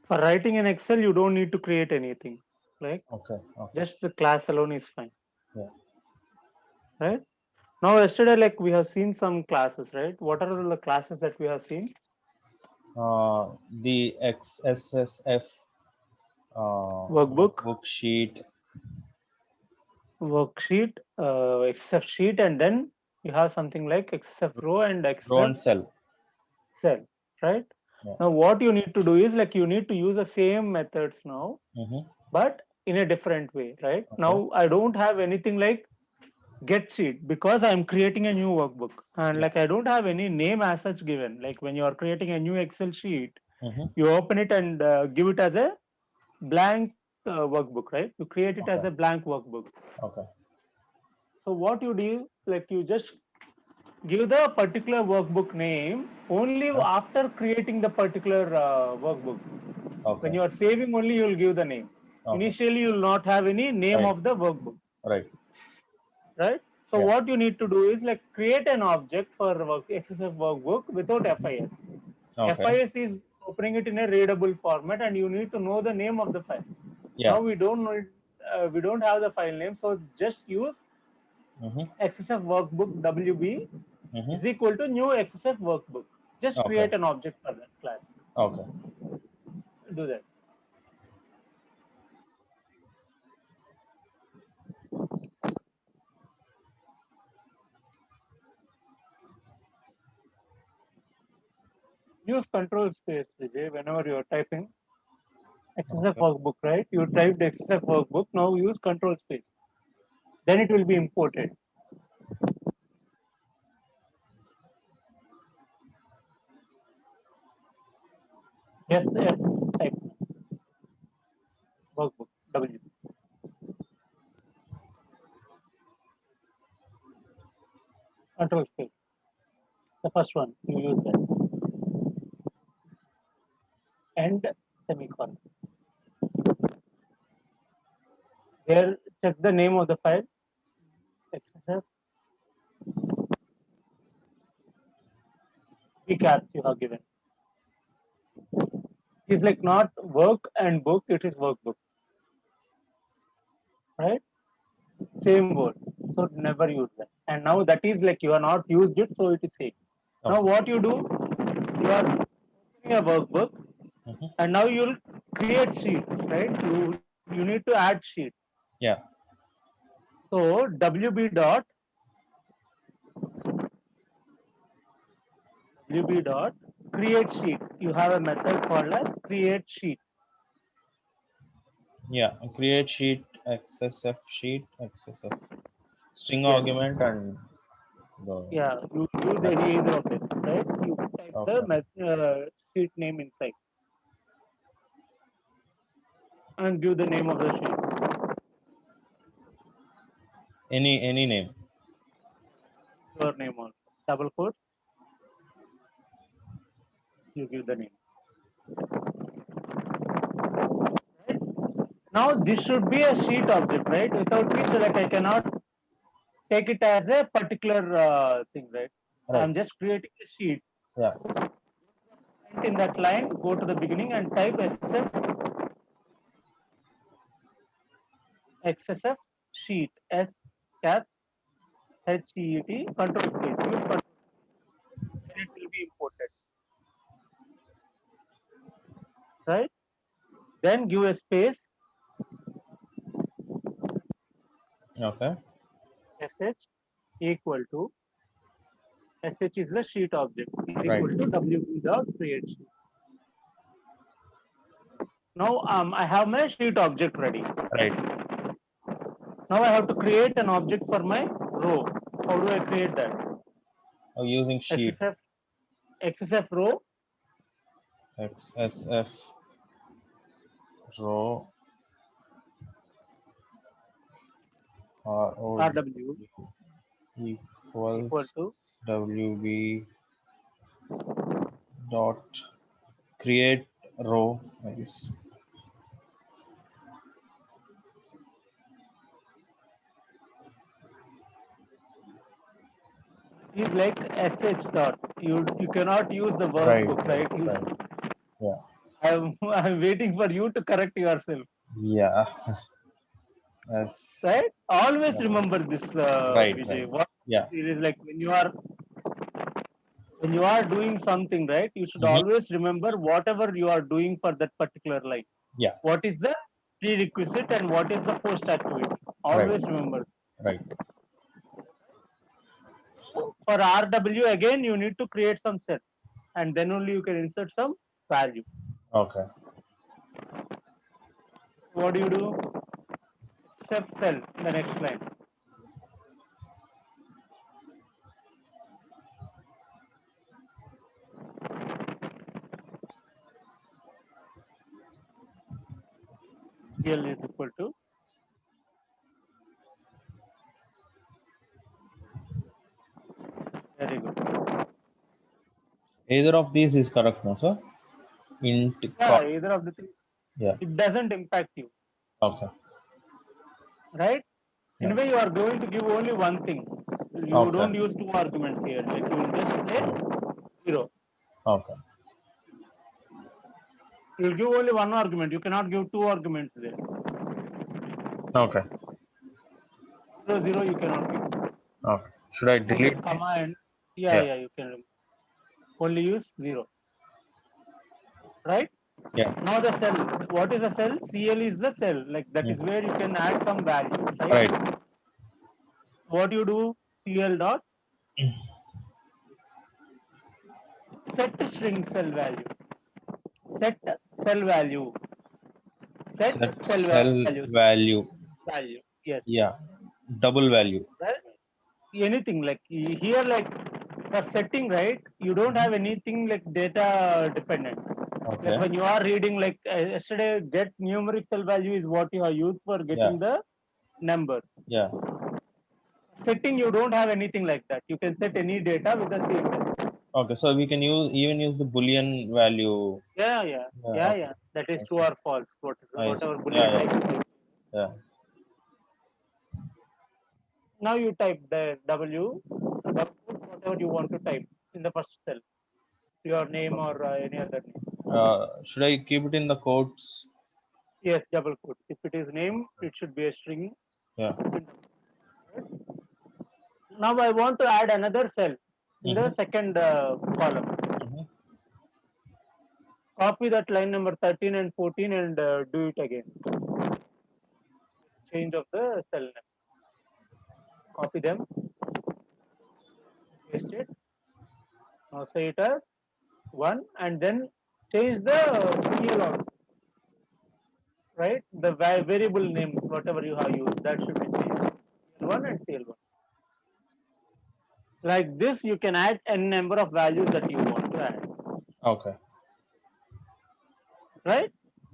For writing in Excel, you don't need to create anything. Like Okay. Okay. just the class alone is fine, Yeah. right? Now, yesterday, like we have seen some classes, right? What are the classes that we have seen? The XSSF Workbook, workbook sheet. worksheet, XSF sheet, and then you have something like XSF row and Row XSF and cell. cell, right? Yeah. Now, what you need to do is like you need to use the same methods now, Mm-hmm. but in a different way, right? Okay. Now, I don't have anything like get sheet because I'm creating a new workbook, and Yeah. like I don't have any name as such given. Like when you are creating a new Excel sheet, Mm-hmm. you open it and give it as a blank workbook, right? You create it as Okay. a blank workbook. Okay. So what you do, like you just give the particular workbook name only Okay. after creating the particular workbook. When Okay. you are saving, only you will give the name. Okay. Initially, you will not have any name Right. of the workbook, Right. right? So Yeah. what you need to do is like create an object for XSF workbook without FIS. Okay. FIS is opening it in a readable format, and you need to know the name of the file. Yeah. Now we don't know it, we don't have the file name, so just use Mm-hmm. XSF workbook WB Mm-hmm. is equal to new XSF workbook. Just Okay. create an object for that class. Okay. Do that. Use control space, Vijay, whenever you are typing XSF Okay. workbook, right? You typed XSF workbook. Now use control space. Then it will be imported. SF type workbook W. Control space. The first one. You use that. And semicolon. Here, check the name of the file. XSF. Three caps you have given. It's like not work and book. It is workbook, right? Same word. So never use that. And now that is like you are not used it, so it is safe. Now Okay. what you do, you are opening a workbook, Mm-hmm. and now you'll create sheets, right? You need to add sheet. Yeah. So wb dot create sheet. You have a method called as create sheet. Yeah. Create sheet, XSF sheet, XSF string Yes. argument, and the Yeah. You use method. any either of them, right? You type the Okay. sheet name inside and give the name of the sheet. Any name. Your name also. Double quotes. You give the name. Right? Now this should be a sheet object, right? Without which, like I cannot take it as a particular thing, right? Right. I'm just creating a sheet. Yeah. In that line, go to the beginning and type XSF sheet. S caps HEET control space. Use control, then it will be imported, right? Then give a space Okay. sh equal to sh is the sheet object is Right. equal to wb dot create sheet. Now I have my sheet object ready. Right. Now I have to create an object for my row. How do I create that? Oh, using sheet. XSF XSF row XSF row ROW RW equal equals to WB dot create row, I guess. is like sh dot. You cannot use the Right. workbook, Right. right? You Right. Yeah. I'm waiting for you to correct yourself. Yeah. Yes. Right? Always Yeah. remember this, Right. Vijay. Right. What Yeah. it is like when you are doing something, right? You should Mhm. always remember whatever you are doing for that particular line. Yeah. What is the prerequisite and what is the post activity? Right. Always remember. Right. For RW again, you need to create some set, and then only you can insert some value. Okay. What do you do? Except cell, the next line. CL is equal to. Very good. Either of these is correct, no, sir? Int Yeah, either of the things. Yeah. It doesn't impact you, Okay. right? Yeah. Anyway, you are going to give only one thing. You Okay. don't use two arguments here. Like you will just say 0. Okay. You will give only one argument. You cannot give two arguments there. Okay. 0, 0, you cannot give. Okay. Should I So the delete this? command, Yeah. you can only use 0, right? Yeah. Now the cell. What is the cell? CL is the cell. Like that is where you can add some values, right? Right. What you do? CL dot set string cell value. Set cell value. Set Set cell cell value. value. Value. Yes. Yeah. Double value. Right? Anything like here, like for setting, right? You don't have anything like data dependent. Like Okay. when you are reading, like yesterday, get numeric cell value is what you have used for getting the number. Yeah. Setting, you don't have anything like that. You can set any data with the same value. Okay. So we can use the Boolean value. Yeah. Okay. That is I true see. or false. I see. Whatever Yeah. boolean Yeah. type. Yeah. Now you type the whatever you want to type in the first cell, your name or any other name. Should I keep it in the quotes? Yes, double quotes. If it is name, it should be a string. Yeah. Now I want to add another cell in the Mm-hmm. second column. Mm-hmm. Copy that line number 13 and 14 and do it again. Change of the cell name. Copy them, paste it. Now say it as 1 and then change the CL also. Right? The variable names, whatever you have used, that should be changed. CL1 and CL1. Like this, you can add n number of values that you want to add. Okay. Right?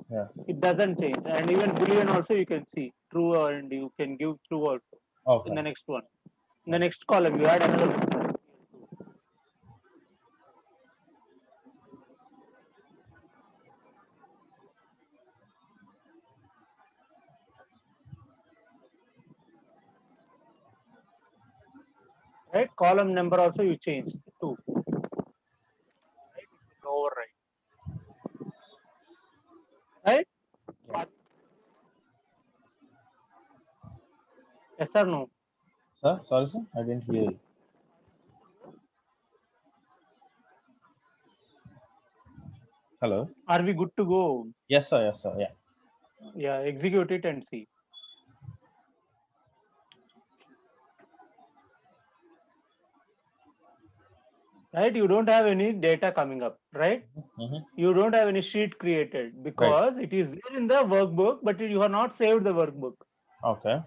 Yeah. It doesn't change. And even Boolean also you can see true, and you can give true also in Okay. the next one. In the next column, you add another one. Right? Column number also you change to 2. Right? It will override. Right? Yes or no? Sir, sorry, sir. I didn't hear you. Hello. Are we good to go? Yes, sir. Yes, sir. Yeah. Yeah, execute it and see. Right? You don't have any data coming up, right? Mm-hmm. You don't have any sheet created because it is there in the workbook, but you have not saved the workbook. Okay.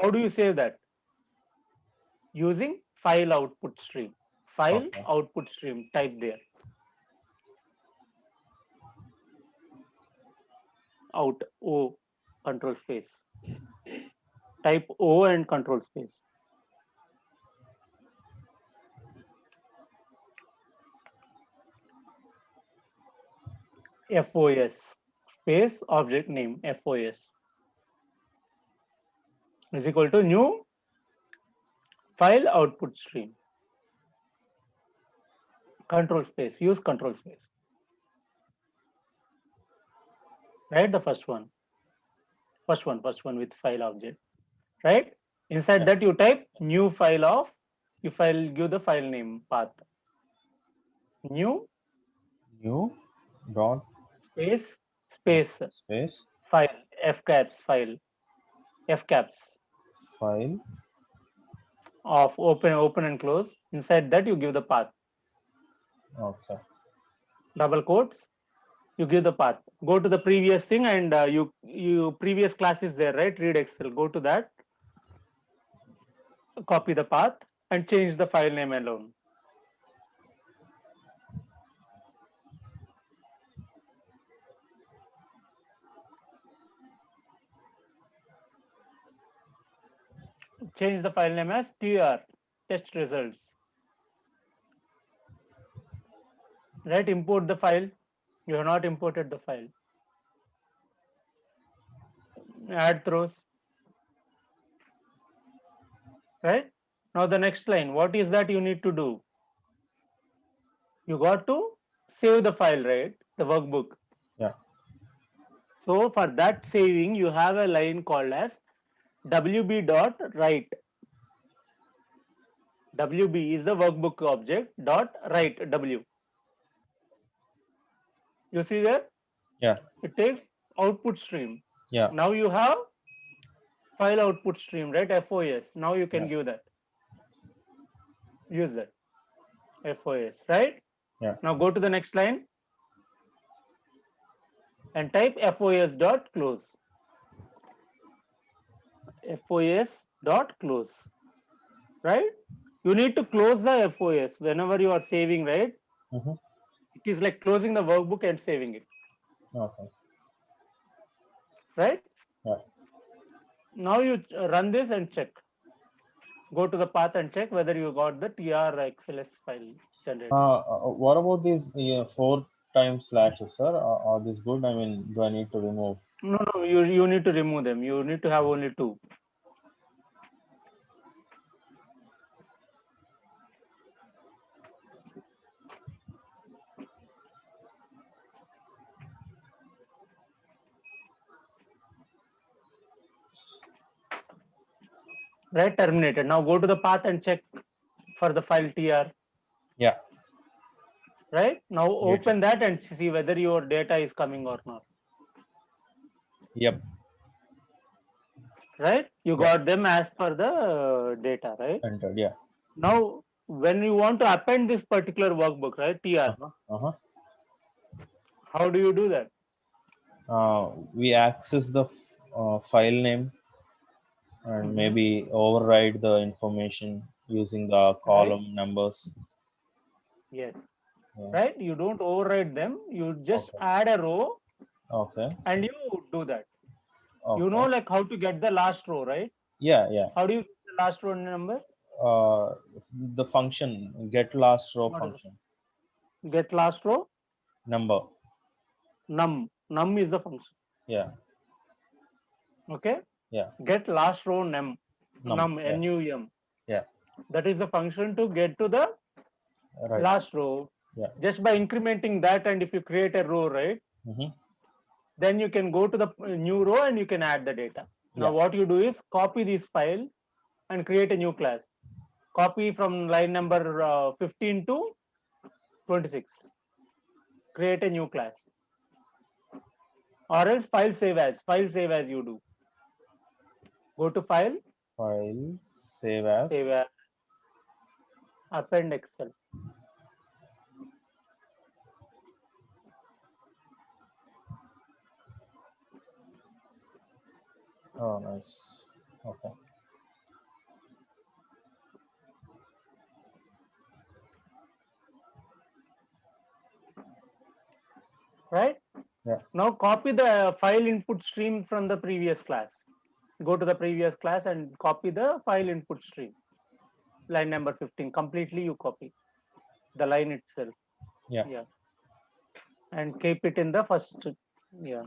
How do you save that? Using file output stream. File Okay. output stream, type there. Out O control space. Type O and control space. FOS space object name FOS is equal to new file output stream. Control space. Use control space. right? The first one with file object, right? Inside Yeah. that you type new file of, give the file name path, new New dot space of space space file, f caps file. of open and close. Inside that you give the path, Okay. double quotes, you give the path. Go to the previous thing and you previous class is there, right? Read Excel, go to that, copy the path and change the file name alone. Change the file name as tr, test results, right? Import the file, you have not imported the file. Add throws, right? Now the next line, what is that you need to do? You got to save the file, right? The workbook. Yeah. So for that saving, you have a line called as wb.write. WB is the workbook object dot write w. You see there? Yeah. It takes output stream. Yeah. Now you have file output stream, right? FOS. Now you can Yeah. give that. Use that. FOS, right? Yeah. Now go to the next line and type FOS dot close. FOS dot close. Right? You need to close the FOS whenever you are saving, right? Mm-hmm. It is like closing the workbook and saving it, Okay. right? Yeah. Now you run this and check. Go to the path and check whether you got the TR XLS file generated. What about these 4 times slashes, sir? Are these good? I mean, do I need to remove? No, no, you need to remove them. You need to have only two. Right, terminated. Now go to the path and check for the file TR. Yeah. Right, now Great. open that and see whether your data is coming or not. Yep. Right, you Yeah. got them as per the data, right? Entered. Yeah. Now when you want to append this particular workbook, right, TR, Uh-huh. Uh-huh. how do you do that? We access the file name and Mhm. maybe override the information using the Right, column numbers. yes, Yeah. right, you don't override them, you just Okay. add a row Okay. and you do that. You know Okay. like how to get the last row, right? Yeah. Yeah. How do you get the last row number? Uh, the function get last row What is function it? Get last row number. num is the function. Yeah. Okay, Yeah. get last row num, Num. Yeah. num, Yeah. that is the function to get to the Right. last row. Yeah. Just by incrementing that, and if you create a row, right, Mm-hmm. then you can go to the new row and you can add the data. Now Yeah. what you do is copy this file and create a new class. Copy from line number 15 to 26. Create a new class, or else file save as you do. Go to file, File save save as. as, append Excel. Oh, nice. Okay. Right, Yeah. now copy the file input stream from the previous class. Go to the previous class and copy the file input stream, line number 15. Completely you copy the line itself. Yeah. Yeah, and keep it in the first. Yeah,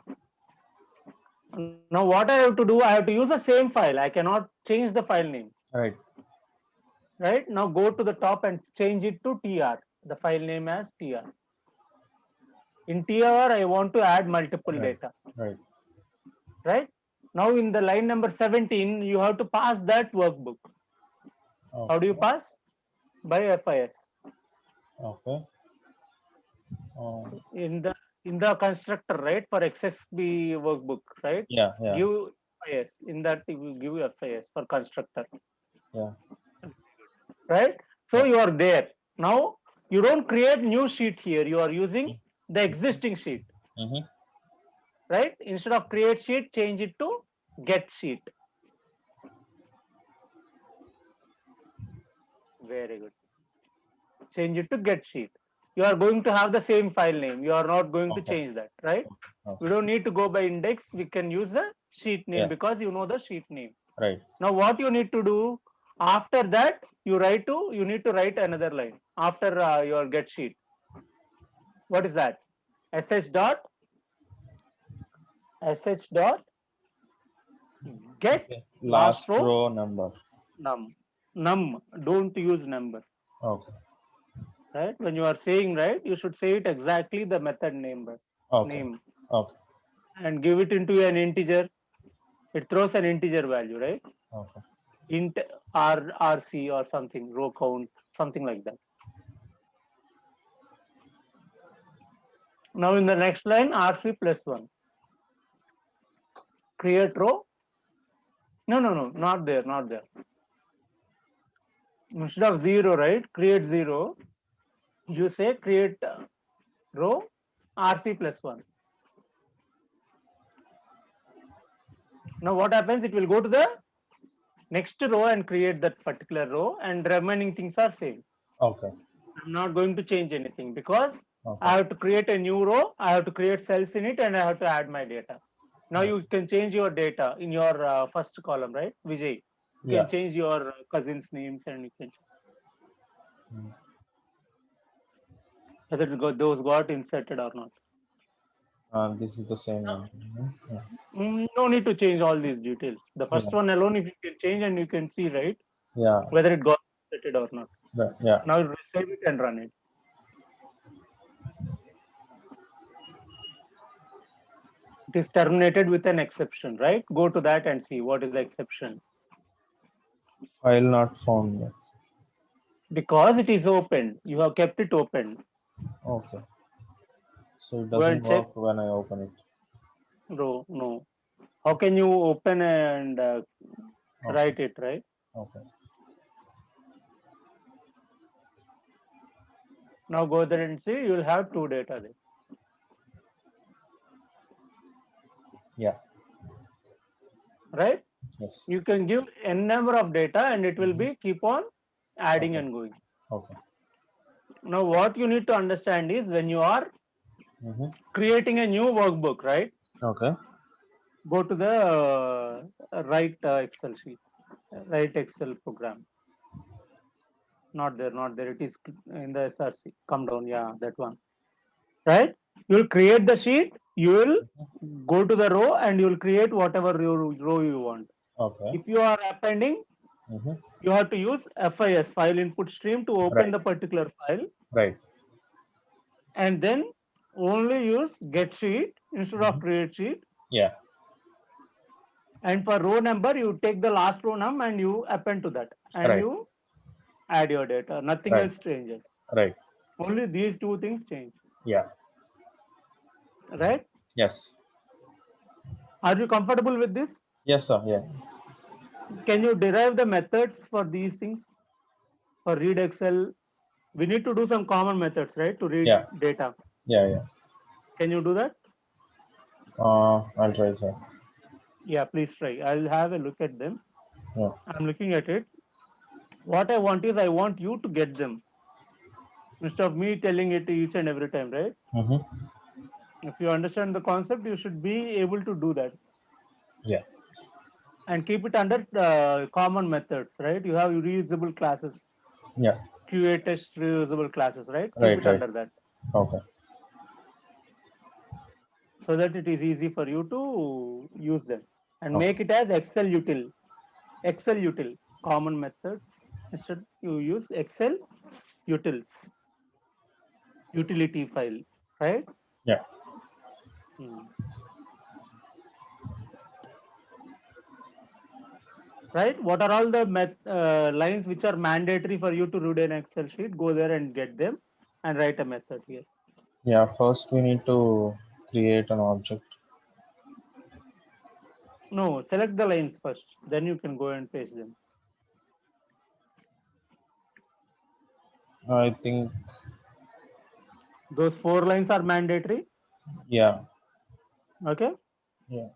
now what I have to do, I have to use the same file. I cannot change the file name. Right. Right, now go to the top and change it to TR, the file name as TR. In TR, I want to add multiple Right. data, Right. right? Now in the line number 17, you have to pass that workbook. How do you Okay. pass? By FIS. Okay. Uh, In the constructor, right? For XSB workbook, right? yeah. Yeah. Give FIS. In that you will give FIS for constructor, Yeah. right? So Yeah. you are there. Now you don't create new sheet here. You are using the existing sheet, Mm-hmm. right? Instead of create sheet, change it to get sheet. Very good. Change it to get sheet. You are going to have the same file name. You are not going to Okay. change that, right? Okay. We don't need to go by index. We can use the sheet name Yeah. because you know the sheet name. Right. Now what you need to do after that, you need to write another line after your get sheet. What is that? sh dot get Okay. last Last row row number. num. Don't use number, Okay. right? When you are saying, right, you should say it exactly the method Okay. name Okay. and give it into an integer. It throws an integer value, right? Okay. Int rc or something, row count, something like that. Now in the next line, rc plus 1. Create row. No, not there, not there. Instead of 0, right? Create 0. You say create row rc plus 1. Now what happens? It will go to the next row and create that particular row, and remaining things are same. Okay. I'm not going to change anything because I Okay. have to create a new row. I have to create cells in it, and I have to add my data. Now Okay. you can change your data in your first column, right, Vijay? You can Yeah. change your cousins' names, and you can Mm. whether those got inserted or not. This is the same one. Yeah. No need to change all these details. The first Yeah. one alone, if you can change and you can see, right, Yeah. whether it got inserted or not. Yeah. Now save it and run it. It is terminated with an exception, right? Go to that and see what is the exception. File not found yet. Because it is open. You have kept it open. Okay. So it Go doesn't and check. work when I open it. No. How can you open and Okay. write it, right? Okay. Now go there and see. You will have two data there, Yeah. right? Yes. You can give n number of data and it will be keep on adding Okay. and going. Okay. Now what you need to understand is when you are Mm-hmm. creating a new workbook, right? Okay. Go to the write Excel sheet, write Excel program. Not there. It is in the SRC. Come down, yeah, that one. Right? You will create the sheet. You will go to the row and you will create whatever row you want. Okay. If you are appending, Mm-hmm. you have to use FIS, file input stream, to open Right. the particular file, Right. and then only use get sheet instead of Mm-hmm. create sheet. Yeah. And for row number, you take the last row num and you append to that, and Right. you add your data. Nothing Right. else changes. Right. Only these two things change. Yeah. Right? Yes. Are you comfortable with this? Yes, sir. Yeah. Can you derive the methods for these things? For read Excel, we need to do some common methods, right, to read Yeah. data. Yeah. Yeah. Can you do that? I'll try, sir. Yeah, please try. I'll have a look at them. Yeah. I'm looking at it. What I want is I want you to get them instead of me telling it each and every time, right? Mm-hmm. If you understand the concept, you should be able to do that Yeah. and keep it under common methods, right? You have reusable classes, Yeah. QA test reusable classes, right? Keep Right. it Right. under that Okay. so that it is easy for you to use them and Okay. make it as Excel util, common methods. Instead, you use Excel utils, utility file, right? Yeah. Right? What are all the lines which are mandatory for you to read an Excel sheet? Go there and get them and write a method here. Yeah. First, we need to create an object. No, select the lines first. Then you can go and paste them. I think. Those 4 lines are mandatory. Yeah. Okay. Yeah.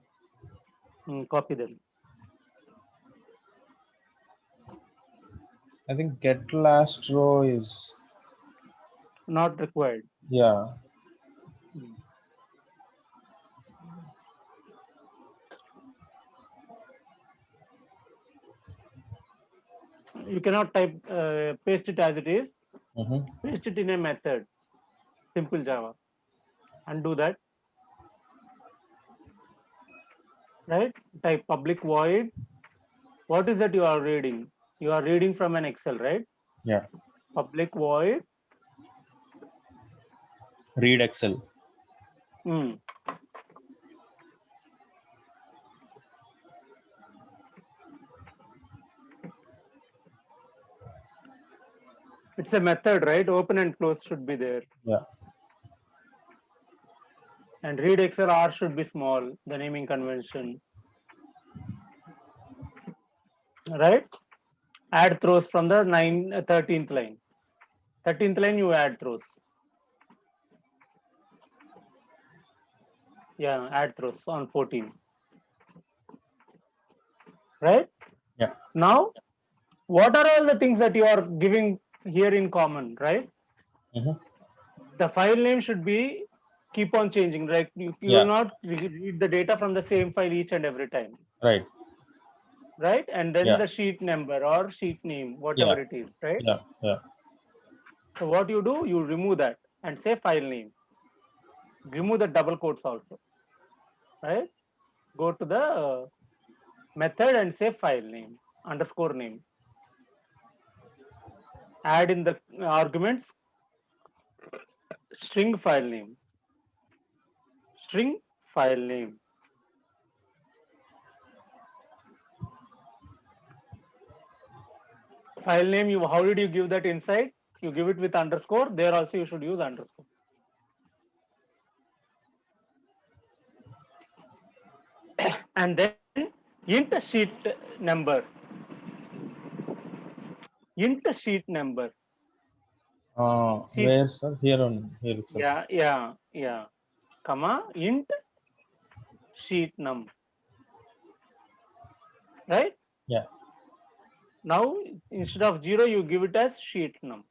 Copy them. I think get last row is. Not required. Yeah. You cannot type paste it as it is. Mm-hmm. Paste it in a method. Simple Java. Undo that. Right? Type public void. What is that you are reading? You are reading from an Excel, right? Yeah. Public void. Read Excel. It's a method, right? Open and close should be there. Yeah. And read Excel R should be small, the naming convention. Right? Add throws from the 13th line. 13th line you add throws. Yeah, add throws on 14. Right? Yeah. Now, what are all the things that you are giving here in common, right? Mm-hmm. The file name should be keep on changing. Like you Yeah. will not read the data from the same file each and every time. Right. Right? And then Yeah. the sheet number or sheet name, whatever Yeah. it is, right? Yeah. Yeah. So what you do, you remove that and say file name. Remove the double quotes also. Right? Go to the method and say file name, underscore name. Add in the arguments string file name. String file name. File name, you how did you give that inside? You give it with underscore. There also you should use underscore. And then int sheet number. Int sheet number. Sheet. Where, sir? Here on here itself. Yeah. Comma int sheet num. Right? Yeah. Now instead of 0, you give it as sheet num.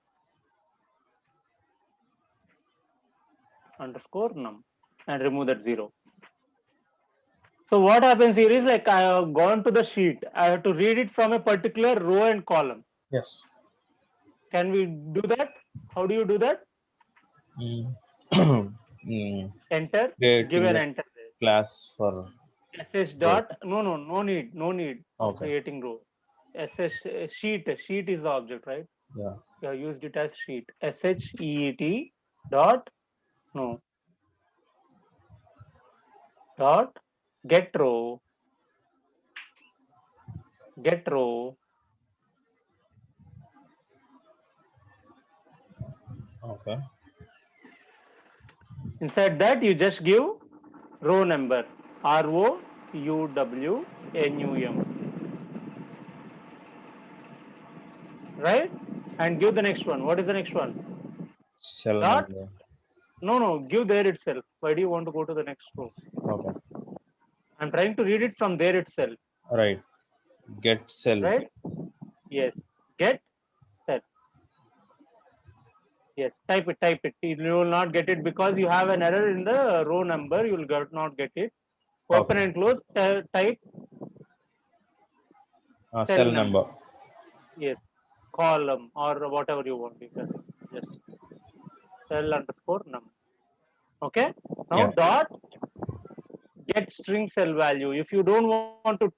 Underscore num. And remove that 0. So what happens here is like I have gone to the sheet. I have to read it from a particular row and column. Yes. Can we do that? How do you do that? Enter. Give an enter. Class for sh dot. No need of Okay. creating row. Sh sheet is the object, right? Yeah. You have used it as sheet. Sheet dot dot get row. Okay. Inside that you just give row number ROUWNUM, right? And give the next one. What is the next one? Cell Dot. number. No, give there itself. Why do you want to go to the next row? Okay. I'm trying to read it from there itself. Right. Get cell. Right? Yes. Get cell. Yes. Type it. You will not get it because you have an error in the row number. You will not get it. Open and close. Type cell number. Yes. Column or whatever you want. You can just cell underscore num. Okay. Now dot get string cell value. If you don't want to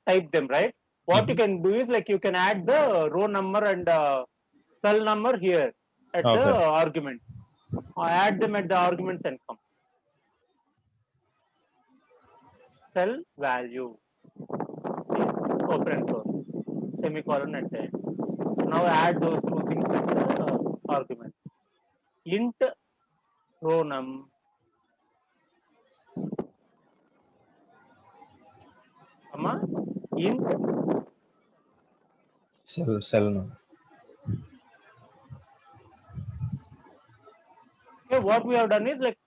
type them, right? What you can do is like you can add the row number and cell number here at the argument. Or add them at the arguments and come. cell value is open and close, semicolon at the end. Now add those two things in the argument. Int row num, comma, int Cell num. okay, what we have done is like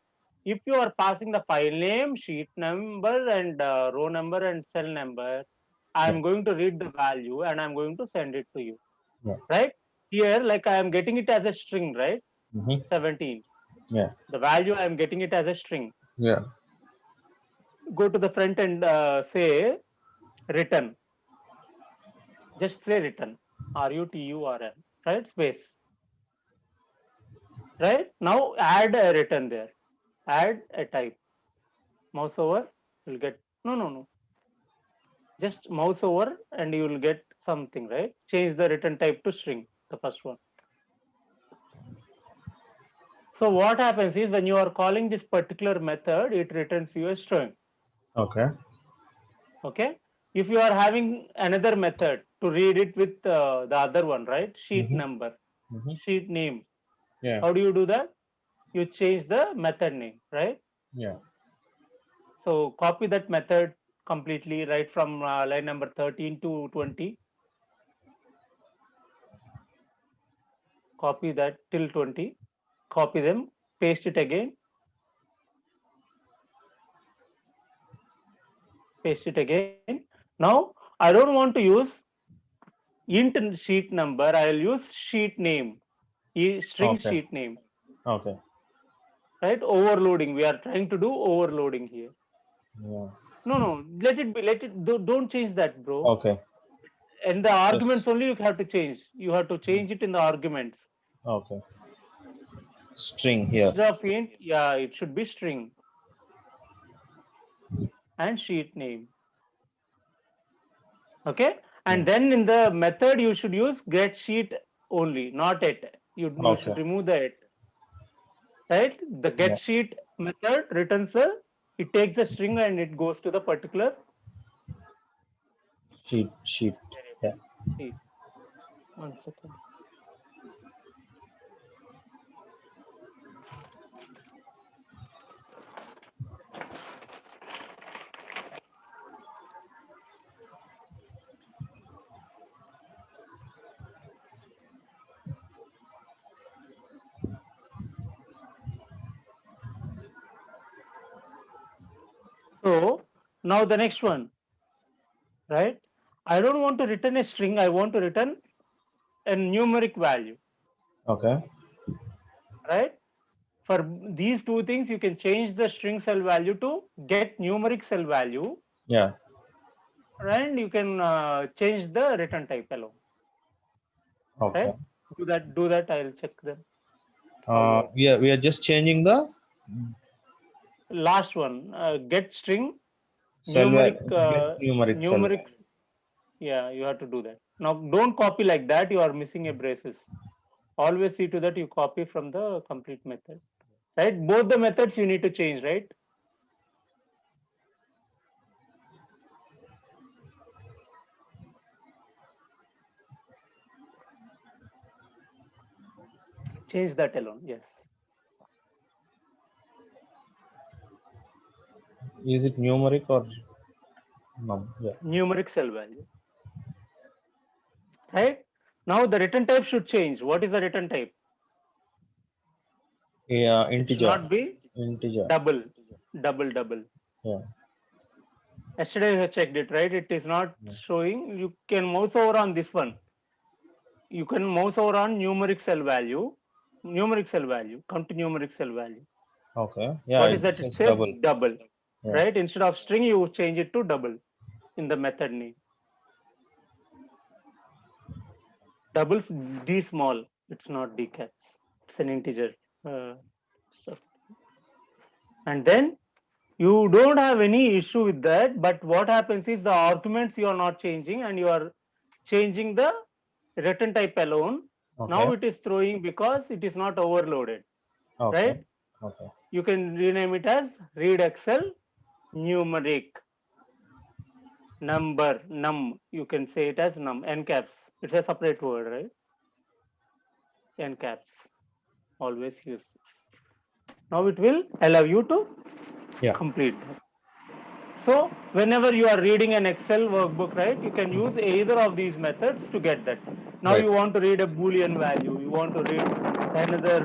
if you are passing the file name, sheet number, and row number and cell number, I am Yeah. going to read the value and I'm going to send it to you. Yeah. Right? Here, like I am getting it as a string, right? Mm-hmm. 17. Yeah. The value I am getting it as a string. Yeah. Go to the front and say return. Just say return. RUTURN. Right? Space. Right? Now add a return there. Add a type. Mouse over, you'll get no. Just mouse over and you will get something, right? Change the return type to string, the first one. So what happens is when you are calling this particular method, it returns you a string. Okay. Okay. If you are having another method to read it with the other one, right? Sheet Mm-hmm. number, Mm-hmm. sheet name. Yeah. How do you do that? You change the method name, right? Yeah. So copy that method completely right from line number 13 to 20. Copy that till 20. Copy them, paste it again, paste it again. Now I don't want to use int sheet number, I will use sheet name, string Okay. sheet name, Okay. right? Overloading. We are trying to do overloading here. Yeah. No, let it be. Let it. Don't change that, bro. Okay. And the Yes. arguments only you have to change. You have to change it in the arguments. Okay. String here. Instead of int, yeah, it should be string and sheet name. Okay. And Yeah. then in the method, you should use get sheet only, not it. You Okay. should remove the it. Right? The Yeah. get sheet method returns it takes the string and it goes to the particular Sheet. Yeah. sheet. 1 second. So now the next one, right? I don't want to return a string. I want to return a numeric value, Okay. right? For these two things, you can change the string cell value to get numeric cell value, Yeah. and you can change the return type alone, Okay. right? Do that. I'll check them. How you are. We are just changing the Last one, get string cell numeric numeric cell numeric. value. Yeah, you have to do that. Now, don't copy like that. You are missing a braces. Always see to that you copy from the complete method, right? Both the methods you need to change, right? Change that alone. Yes. Is it numeric or no? Yeah. Numeric cell value, right? Now the return type should change. What is the return type? Yeah. It should Integer. not be Integer. double. Yeah. Yesterday I checked it, right? It is not Yeah. showing. You can mouse over on this one. You can mouse over on numeric cell value. Numeric cell value. Come to numeric cell value. Okay. Yeah. What is It that? It says says double. double, Yeah. right? Instead of string, you change it to double in the method name. Doubles d small. It's not d caps. It's an integer stuff. And then you don't have any issue with that. But what happens is the arguments you are not changing, and you are changing the return type alone. Okay. Now it is throwing because it is not overloaded, Okay. right? Okay. You can rename it as read Excel numeric. number, num, you can say it as num, n caps. It's a separate word, right? N caps. Always use this. Now it will allow you to Yeah. complete that. So whenever you are reading an Excel workbook, right, you can use either of these methods to get that. Now Right. you want to read a Boolean value, you want to read another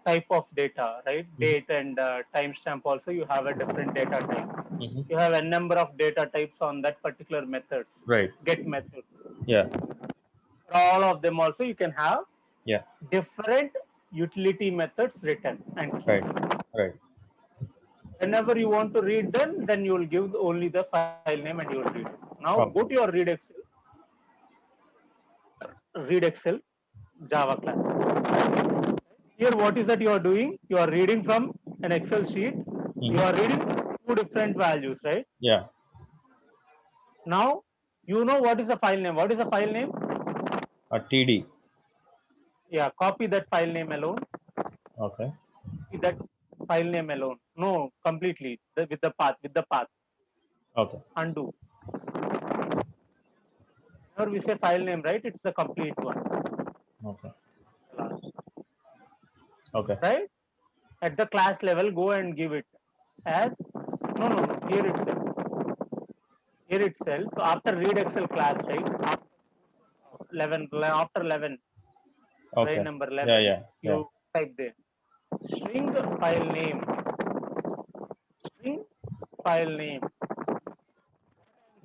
type of data, right? Date and timestamp also, you have a different data type. Mm-hmm. You have a number of data types on that particular methods, Right. get methods. Yeah. For all of them also, you can have Yeah. different utility methods written and keep. Right. Right. Whenever you want to read them, then you will give only the file name and you will read it. Now go to Okay. your read Excel Java class. Here, what is that you are doing? You are reading from an Excel sheet. You are Mm-hmm. reading two different values, right? Yeah. Now, you know what is the file name. What is the file name? A TD. Yeah, copy that file name alone. Okay. Copy that file name alone. No, completely with the path. With the path. Okay. Undo. Whenever we say file name, right? It's the complete one. Okay. Okay. Right? At the class level, go and give it as no. Here itself. Here itself. So after read Excel class, right? After 11, line Okay. number Yeah. 11, Yeah. Yeah. you type there. String file name. String file name.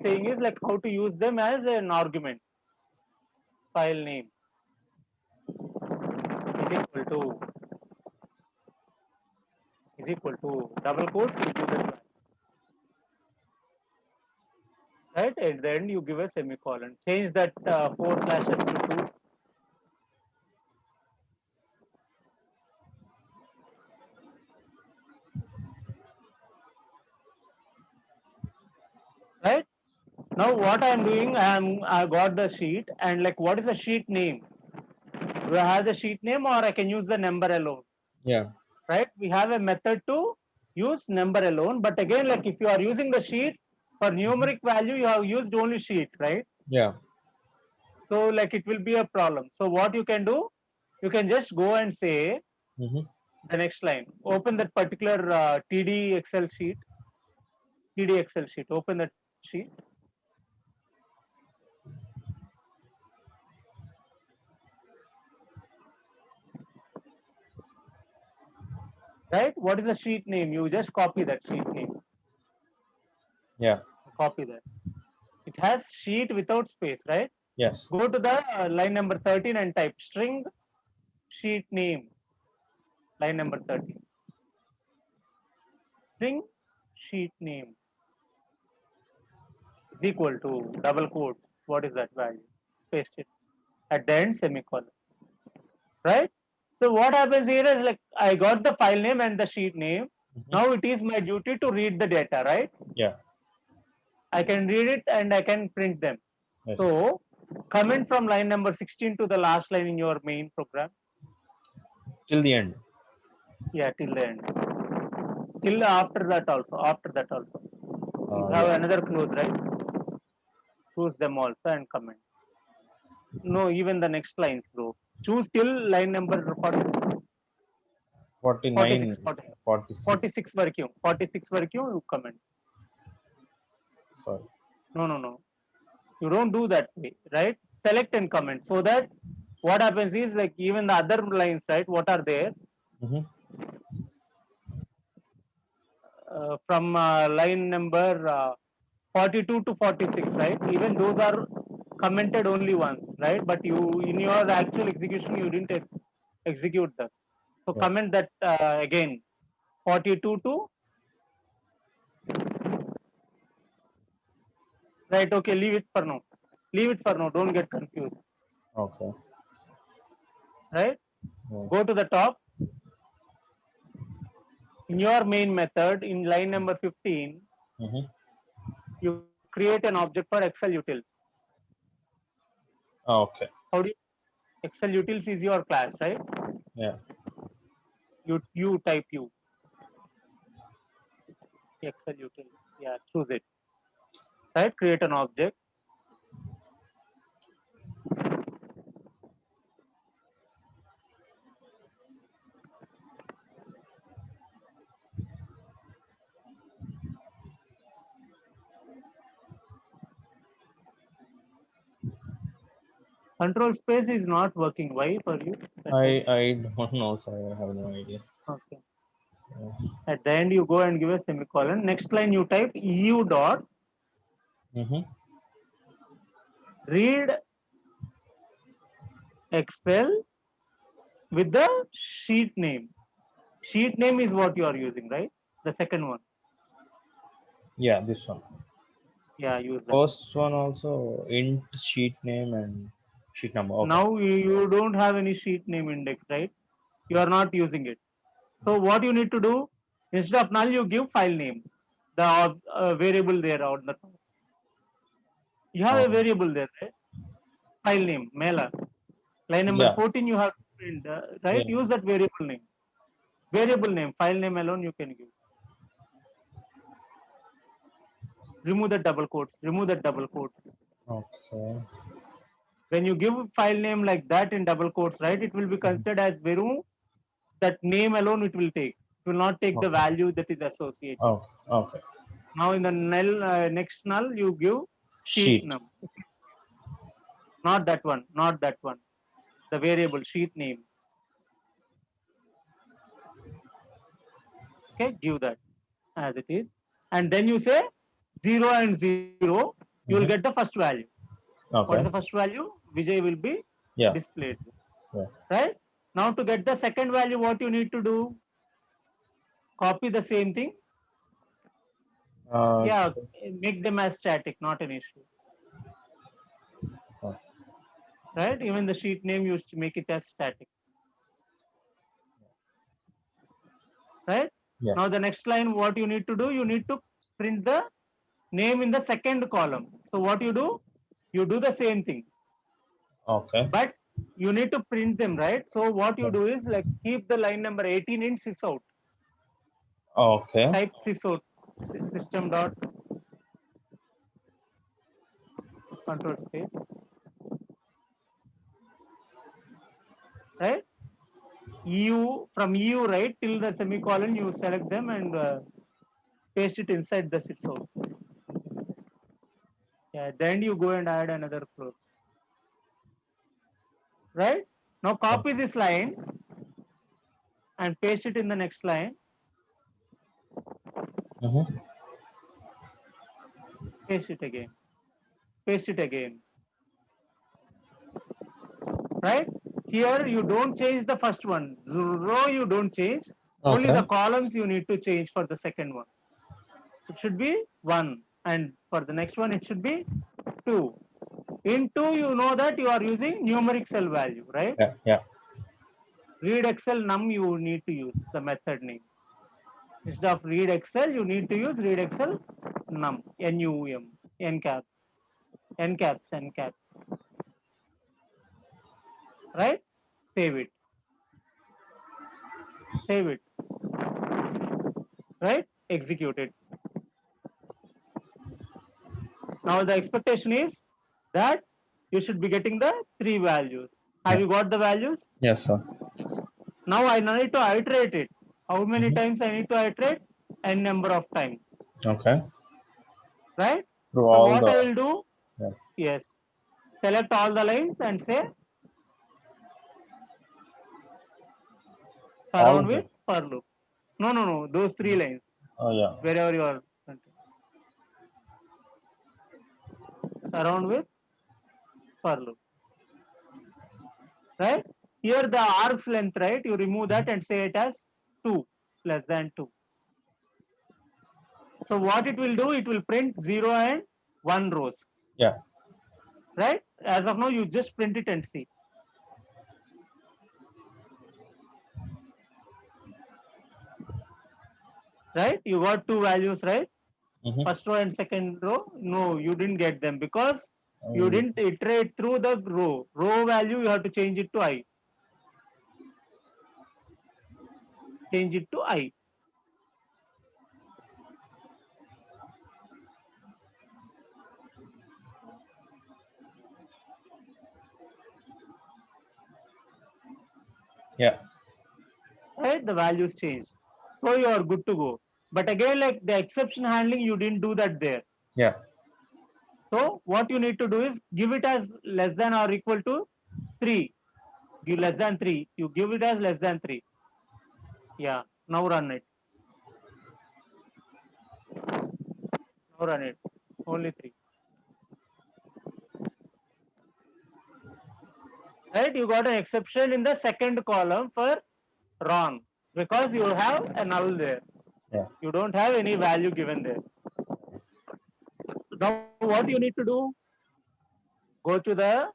Saying is like how to use them as an argument. File name is equal to double quotes. You give that right at the end. You give a semicolon. Change that four slashes to two. Right now, what I am doing, I got the sheet and like what is the sheet name? Do I have the sheet name or I can use the number alone? Yeah. Right? We have a method to use number alone. But again, like if you are using the sheet for numeric value, you have used only sheet, right? Yeah. So like it will be a problem. So what you can do, you can just go and say Mm-hmm. the next line. Open that particular TD Excel sheet. TD Excel sheet. Open that sheet. Right? What is the sheet name? You just copy that sheet name. Yeah. Copy that. It has sheet without space, right? Yes. Go to the line number 13 and type string sheet name. Line number 13. String sheet name is equal to double quote. What is that value? Paste it. At the end, semicolon. Right? So what happens here is like I got the file name and the sheet name. Mm-hmm. Now it is my duty to read the data, right? Yeah. I can read it and I can print them. Yes. So comment from line number 16 to the last line in your main program. Till the end. Yeah, till the end. Till after that also. After that also. You have Yeah. another close, right? Choose them also and comment. No, even the next lines, bro. Choose till line number 46, 49, 46, 46. 46 vacuum. 46 vacuum, you comment. Sorry. No. You don't do that way, right? Select and comment. So that what happens is like even the other lines, right? What are there? Mm-hmm. From line number 42 to 46, right? Even those are commented only once, right? But you in your actual execution you didn't execute that. So Yeah. comment that again 42 to right. Okay, leave it for now. Leave it for now. Don't get confused. Okay. Right? Yeah. Go to the top. In your main method, in line number 15, Mm-hmm. you create an object for Excel utils. Okay. How do you, Excel utils is your class, right? Yeah. You type Excel utils. Yeah, choose it. right? Create an object. Control space is not working. Why for you? I don't know, sir. I have no idea. Okay. At the end, you go and give a semicolon. Next line, you type EU dot Mm-hmm. read Excel with the sheet name. Sheet name is what you are using, right? The second one. Yeah, this one. Yeah, use that. First one also int sheet name and sheet number. Okay. Now you don't have any sheet name index, right? You are not using it. So what you need to do, instead of null, you give file name, the variable there on the top. You have a variable there, right? File name, mailer. Line number Yeah. 14, you have to print, right? Yeah. Use that variable name. Variable name, file name alone you can give. Remove the double quotes. Remove the double quotes. Okay. When you give file name like that in double quotes, right? It will be considered as Veru. That name alone it will take. It will not take the Okay. value that is associated. Okay. Okay. Now in the null, next null, you give sheet Sheet. num. Not that one. Not that one. The variable sheet name. Okay, give that as it is. And then you say 0 and 0, you will Mm-hmm. get the first value. What is Okay. the first value? Vijay will be Yeah. displayed. Yeah. Right? Now to get the second value, what you need to do? Copy the same thing. Yeah, So, make them as static, not an issue. oh, Right? Even the sheet name used to make it as static. Right? yeah. Now the next line, what you need to do? You need to print the name in the second column. So what you do? You do the same thing, Okay. but you need to print them, right? So what you Yeah. do is like keep the line number 18 in sysout. Okay. Type sysout system dot control space, right? EU from EU, right, till the semicolon, you select them and paste it inside the sysout. Yeah, then you go and add another floor. Right? Now copy this line and paste it in the next line. Mm-hmm. Paste it again. Paste it again. Right? Here you don't change the first one. Row you don't change. Only Okay. the columns you need to change for the second one. It should be 1. And for the next one, it should be 2. In 2, you know that you are using numeric cell value, right? Yeah. Yeah. Read Excel num you need to use the method name. Instead of read Excel, you need to use read Excel num, N-U-M, N-cap, N-caps, N-cap, right? Save it, save it, right? Execute it. Now the expectation is that you should be getting the 3 values. Have Yeah. you got the values? Yes, sir. Now I need to iterate it. How many Mm-hmm. times I need to iterate? N number of times, Okay. right? Through So all what I the. will do, Yeah. yes, select all the lines and say All surround of with them. for loop. No, those 3 lines, Oh yeah. wherever you are, surround with for loop, right? Here the arcs length, right? You remove that and say it as 2, less than 2. So what it will do, it will print 0 and 1 rows, Yeah. right? As of now, you just print it and see, right? You got 2 values, right? Mm-hmm. First row and second row. No, you didn't get them because you Um, didn't iterate through the row. Row value, you have to change it to I. Change it to I. Yeah. right? The values change. So you are good to go. But again, like the exception handling, you didn't do that there. Yeah. So what you need to do is give it as less than or equal to 3. Give less than 3. You give it as less than 3. Yeah. Now run it. Now run it. Only 3. Right? You got an exception in the second column for wrong because you have a null there. Yeah. You don't have any value given there. Now what you need to do? Go to the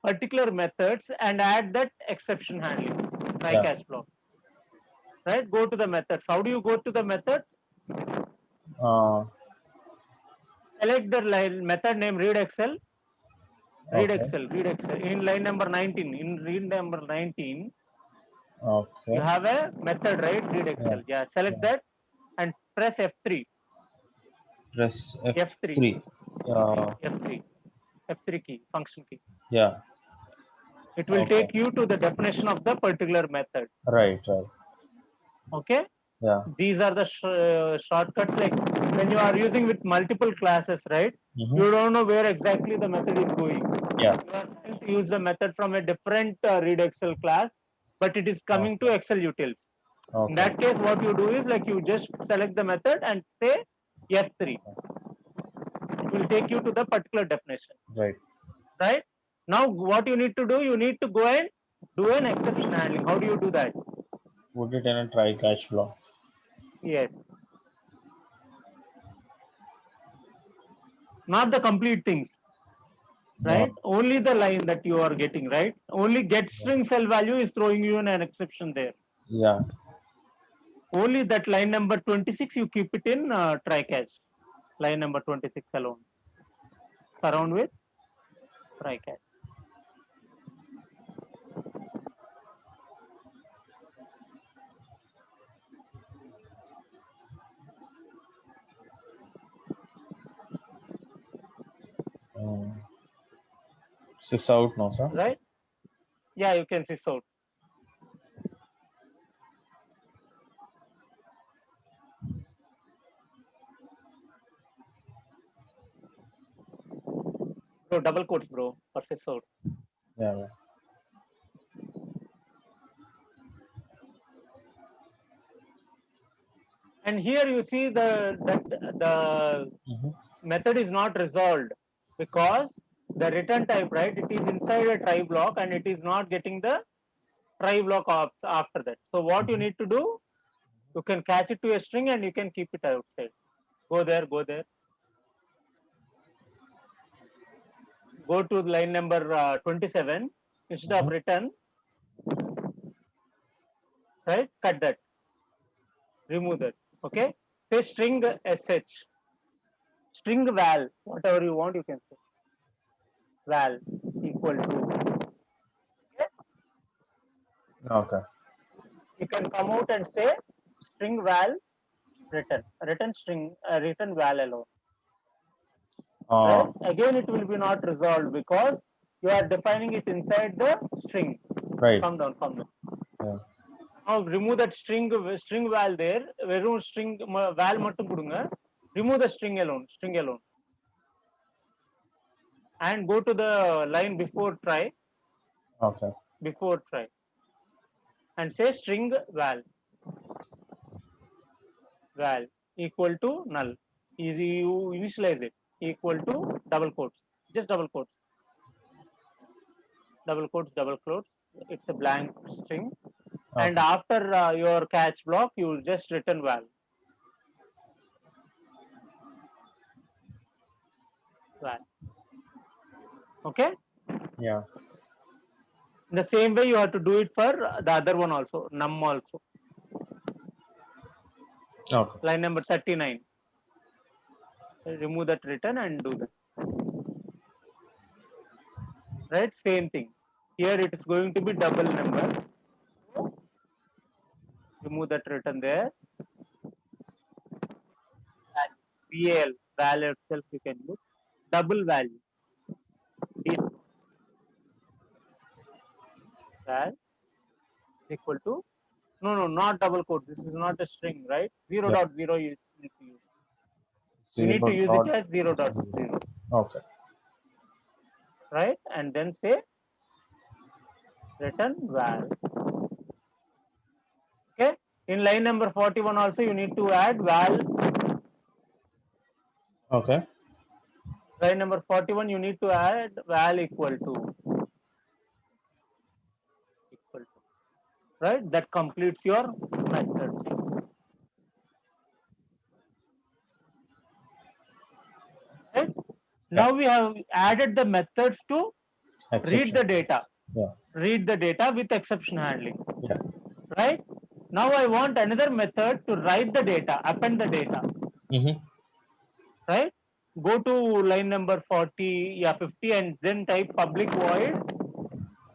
particular methods and add that exception handling, try Yeah. catch block. Right? Go to the methods. How do you go to the methods? Uh, Select the line, method name read Excel. Read okay. Excel. Read Excel. In line number 19. In read number 19, you Okay. have a method, right? Read Yeah. Excel. Yeah. Select Yeah. that and press F3. Press F3. F3. F3. F3 key. Function key. Yeah. It will Okay. take you to the definition of the particular method. Right. Right. Okay. Yeah. These are the shortcuts. Like when you are using with multiple classes, right? Mm-hmm. You don't know where exactly the method is going. Yeah. You are trying to use the method from a different read Excel class, but it is coming to Okay. Excel utils. In Okay. that case, what you do is like you just select the method and say F3. It will take you to the particular definition, Right. right? Now, what you need to do, you need to go and do an exception handling. How do you do that? Put it in a try catch block. Yes, not the complete things, right? Only the line that you are getting, right? Only get string cell value is throwing you in an exception there. Yeah. Only that line number 26, you keep it in try catch. Line number 26 alone. Surround with try catch. Um, sys out now, sir. Right? Yeah, you can see so. Bro, double quotes, bro, for sys out. Yeah. Yeah. And here you see the Mm-hmm. method is not resolved because the return type, right? It is inside a try block and it is not getting the try block after that. So what you Mm-hmm. need to do, you can catch it to a string and you can keep it outside. Go there, go there. Go to line number 27. Instead of Mm-hmm. return, right? Cut that. Remove that. Okay. Say string sh, string val, whatever you want, you can say val equal to. Okay? Okay. You can come out and say string val return, return string, return val alone. Right? Uh, Again, it will be not resolved because you are defining it inside the string. right. Come down, come down. Yeah. Now remove that string val there. Verum string val mattum kudunga. Remove the string alone, and go to the line Okay. before try, and say string val equal to null. Easy, you initialize it equal to double quotes, just double quotes. It's a blank string, and Okay. after your catch block, you just return val. Okay. Yeah. In the same way, you have to do it for the other one also, num also. Okay. Line number 39. Remove that return and do that. Right? Same thing. Here it is going to be double number. Remove that return there. VAL, value itself you can use. Double value. Val equal to, no, not double quotes. This is not a string, right? 0 Yeah. dot 0 you need to use. You need to Zero use it dot as 0 dot 0, okay. right? And then say return val. Okay. In line number 41 also you need to add val. Okay. Line number 41 you need to add val equal to, right? That completes your methods. Right? Now we have added the methods to read the Exception. data. Yeah. Read the data with exception handling. Yeah. Right? Now I want another method to write the data, append the data. Mm-hmm. Right? Go to line number 40, yeah, 50, and then type public void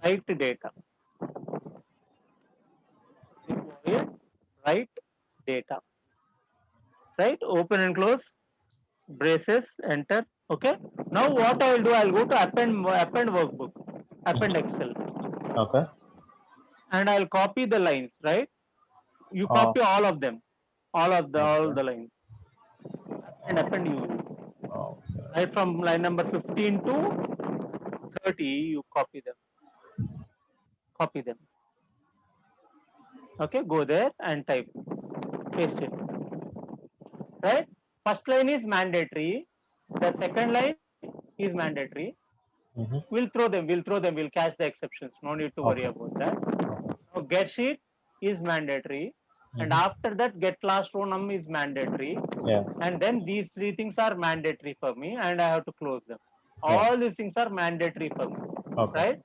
write data. Void write data. Right? Open and close braces, enter. Okay. Now what I will do, I'll go to append workbook, append Excel, Okay. and I'll copy the lines. Right? You copy all of them, all Okay. the lines, and append you. Okay. Right from line number 15 to 30, you copy them. Copy them. Okay, go there and type, paste it. Right? First line is mandatory. The second line is mandatory. Mm-hmm. We'll throw them. We'll catch the exceptions. No need to worry Okay. about that. Okay. Now get sheet is mandatory. And Mm-hmm. after that, get last row num is mandatory. Yeah. And then these three things are mandatory for me, and I have to close them. Yeah. All these things are mandatory for me, Okay. right?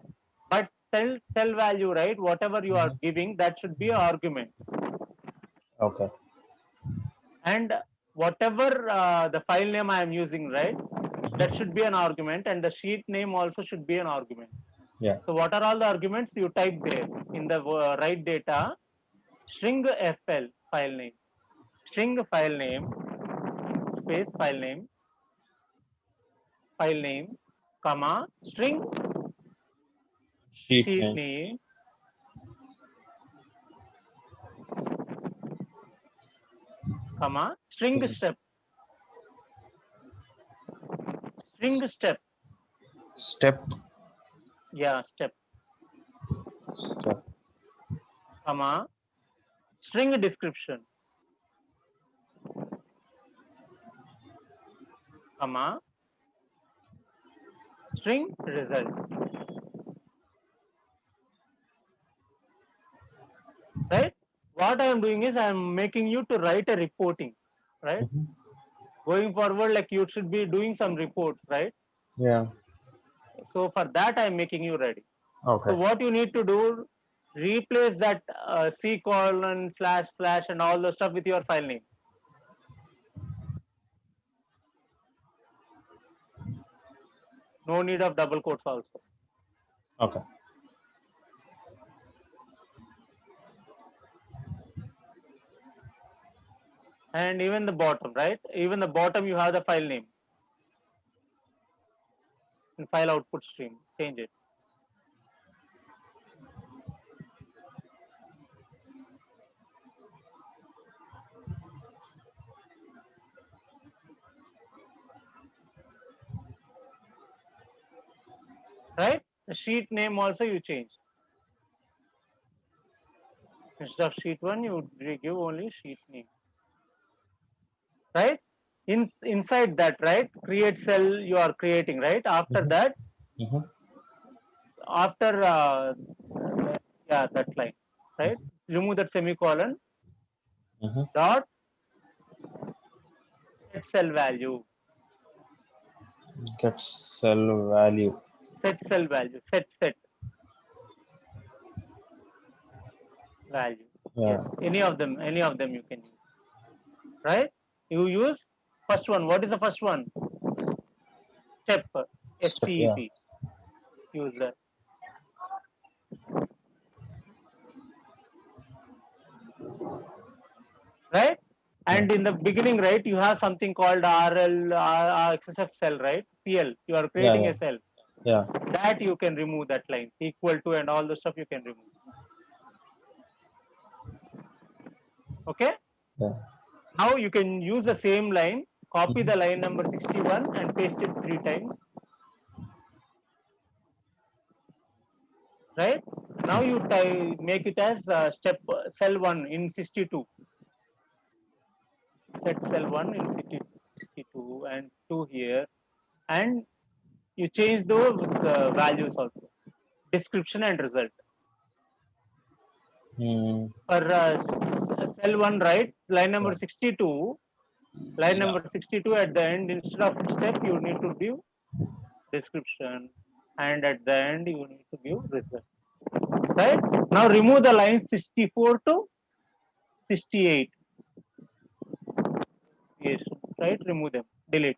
But cell value, right? Whatever you are giving, that should be an argument. Okay. And whatever the file name I am using, right? That should be an argument, and the sheet name also should be an argument. Yeah. So what are all the arguments you type there in the write data? String fl file name, string file name, space file name, comma, string Sheet sheet name. name, comma, string step, Step. yeah, step, Step. comma, string description, comma, string result. Right? What I am doing is I am making you to write a reporting, right? Mm-hmm. Going forward, like you should be doing some reports, right? Yeah. So for that, I am making you ready. Okay. So what you need to do, replace that C colon slash and all the stuff with your file name. No need of double quotes also. Okay. And even the bottom, right? Even the bottom, you have the file name and file output stream. Change it. Right? The sheet name also you change. Instead of sheet 1, you give only sheet name. Right? Inside that, right? Create cell you are creating, right? After Mm-hmm. that, Mm-hmm. after yeah, that line, right? Remove that semicolon. Mm-hmm. Dot set cell value. Get cell value. Set cell value. Set value. Yeah. Yes. Any of them you can use. Right? You use first one. What is the first one? Step. Step. Yeah. STEP. Use that. Right? And in the beginning, right, you have something called RL, XSF cell, right? CL. You are Yeah. creating Yeah. a cell. Yeah. That you can remove that line. Equal to and all the stuff you can remove. Okay. Yeah. Now you can use the same line, copy the line number 61 and paste it 3 times. Right. Now you make it as step cell 1 in 62. Set cell 1 in 62 and 2 here, and you change those values also, description and result. For cell 1, right, line number 62, line number 62 at the end, instead of step, you need to give description, and at the end, you need to give result. Right? Now remove the lines 64 to 68. Yes, right? Remove them, delete.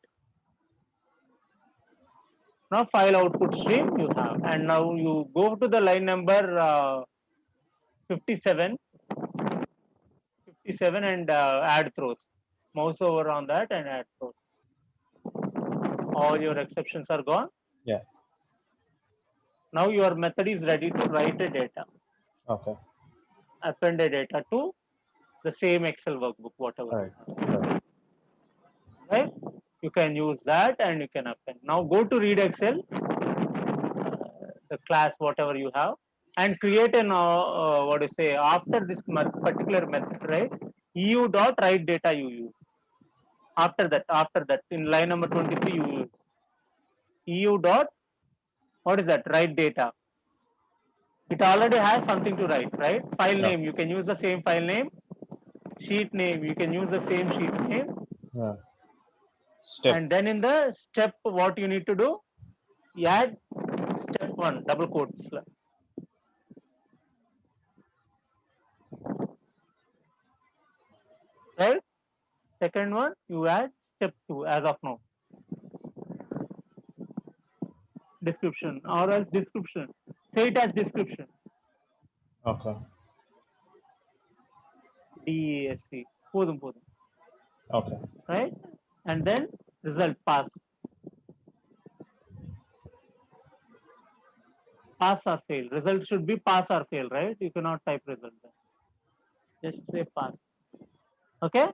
Now file output stream you have, and now you go to the line number 57, 57 and add throws. Mouse over on that and add throws. All your exceptions are gone. Yeah. Now your method is ready to write a data. Okay. Append a data to the same Excel workbook, whatever. Right. Right? You can use that and you can append. Now go to read Excel, the class, whatever you have, and create an what do you say, after this particular method, right? EU dot write data you use. After that, in line number 23, you use EU dot, what is that? Write data. It already has something to write, right? File name, you can use the same file name. Sheet name, you can use the same sheet name. Yeah. Step. And then in the step, what you need to do, you add step 1, double quotes. Right? Second one, you add step 2 as of now. Description or else description. Say it as description. Okay. DESC. Podum. Okay. Right? And then result pass. Pass or fail. Result should be pass or fail, right? You cannot type result there. Just say pass. Okay?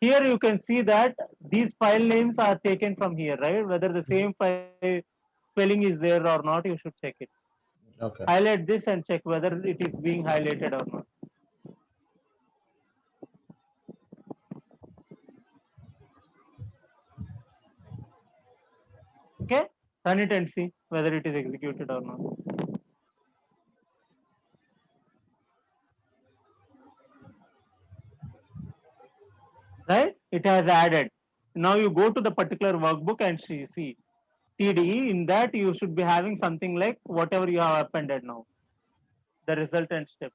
Here you can see that these file names are taken from here, right? Whether the same file spelling is there or not, you should check it. Okay. Highlight this and check whether it is being highlighted or not. Okay? Run it and see whether it is executed or not. Right? It has added. Now you go to the particular workbook and see TDE. In that you should be having something like whatever you have appended now. The resultant step.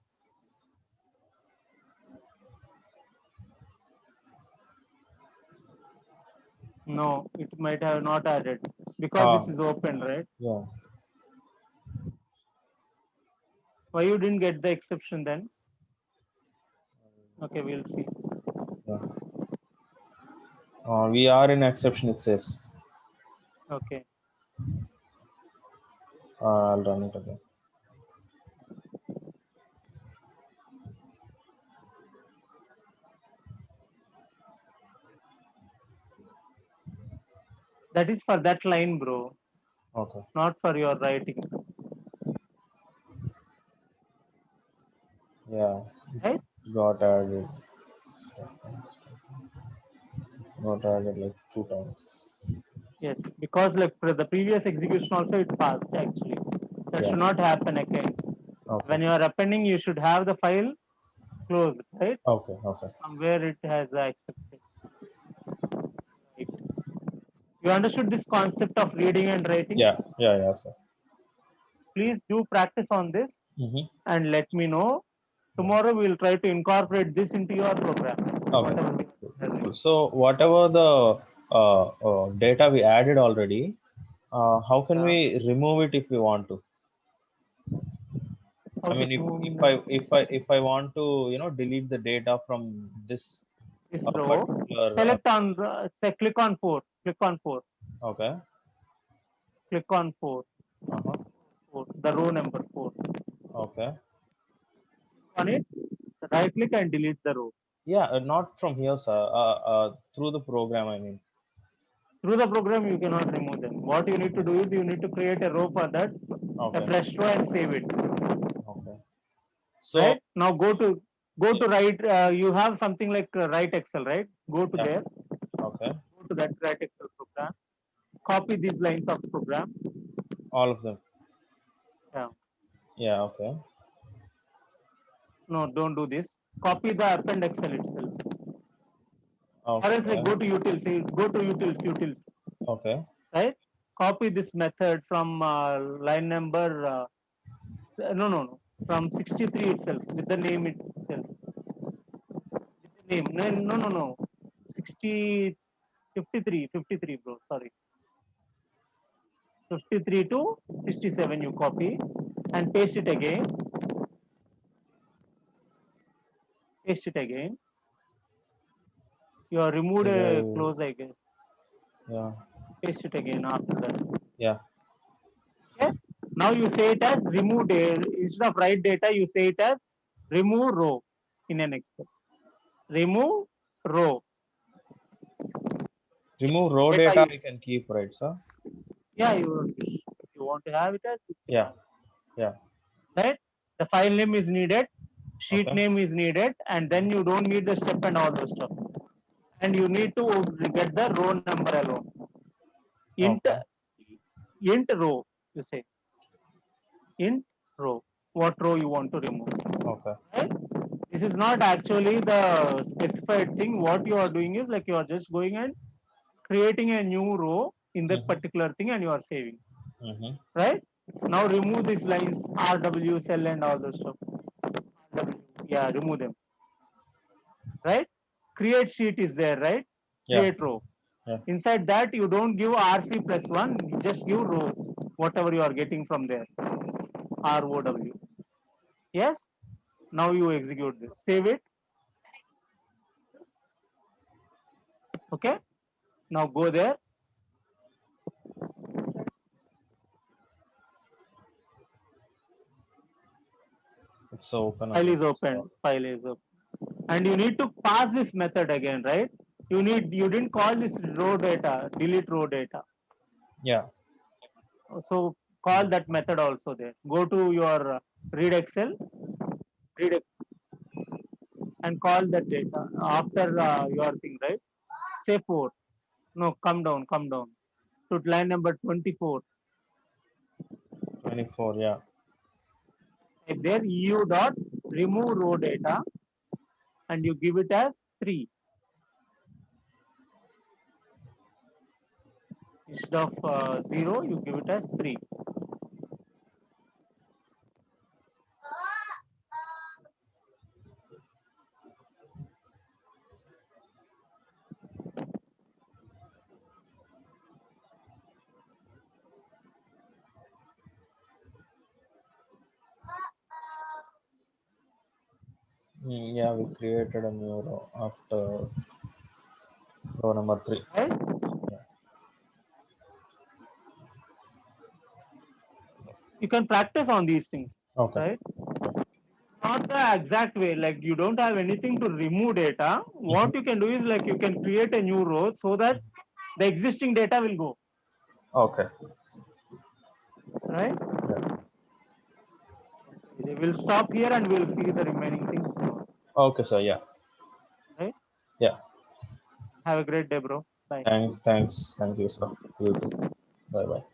No, it might have not added because this is open, right? Yeah. Why you didn't get the exception then? Okay, we'll see. Yeah. We are in exception, it says. Okay. I'll run it again. That is for that line, bro. Okay. Not for your writing. Yeah. Right? Got added. Got added like 2 times. Yes, because like for the previous execution also it passed actually. That should not happen again. Okay. When you are appending, you should have the file closed, right? Okay. Okay. From where it has accepted. Right. You understood this concept of reading and writing? Yeah. Yeah, sir. Please do practice on this and let me know. Yeah. Tomorrow we will try to incorporate this into your program. Okay. So whatever the data we added already, how can we remove it if we want to? I mean, if I want to, delete the data from this row, particular. select on say click on 4. Click on 4. Okay. Click on 4. 4. The row number 4. Okay. On it, right click and delete the row. Yeah, not from here, sir. Through the program, I mean. Through the program, you cannot remove them. What you need to do is you need to create a row for that, Okay. a fresh row, and save it. Okay. So Right now, go to write. You have something like write Excel, right? Go to yeah. there. Okay. Go to that write Excel program. Copy these lines of program. All of them. Yeah. Yeah. Okay. No, don't do this. Copy the append Excel itself. Or else, Okay. like, go to utils. Go to utils. Okay. Right? Copy this method from line number. No. From 63 itself with the name itself. With the name. No. 60, 53, bro. Sorry. 53 to 67 you copy and paste it again. Paste it again. You have removed a Okay. close, I guess. Yeah. Paste it again after that. Yeah. Okay. Now you say it as remove data. Instead of write data, you say it as remove row in an Excel. Remove row. Remove raw Data data. you, I can keep, right, sir? yeah, you want to have it as, Yeah. Yeah. right? The file name is needed, sheet Okay. name is needed, and then you don't need the step and all those stuff. And you need to get the row number alone. Okay. Int row, you say. Int row. What row you want to remove. Okay. Right? This is not actually the specified thing. What you are doing is like you are just going and creating a new row in that particular thing and you are saving. Mm-hmm. Right? Now remove these lines RW, cell and all those stuff. RW, yeah, remove them. Right? Create sheet is there, right? Yeah. Create row. Yeah. Inside that, you don't give RC plus 1, you just give row, whatever you are getting from there. ROW. Yes? Now you execute this. Save it. Okay? Now go there. It's open File again. is open. File is open. And you need to pass this method again, right? You didn't call this row data, delete row data. Yeah. So call that method also there. Go to your read Excel, and call that data after your thing, right? Say 4. No, come down. To line number 24. 24. Yeah. Type there EU dot remove row data and you give it as 3. Instead of 0, you give it as 3. Yeah. We created a new row after row number 3. Right? Yeah. You can practice on these things. Okay. Right? Not the exact way, like you don't have anything to remove data. What you can do is like you can create a new row so that the existing data will go. Okay. Right? Yeah. We'll stop here and we'll see the remaining things tomorrow. Okay, sir. Yeah. Right? Yeah. Have a great day, bro. Bye. Thanks. Thank you, sir. You too. Bye bye.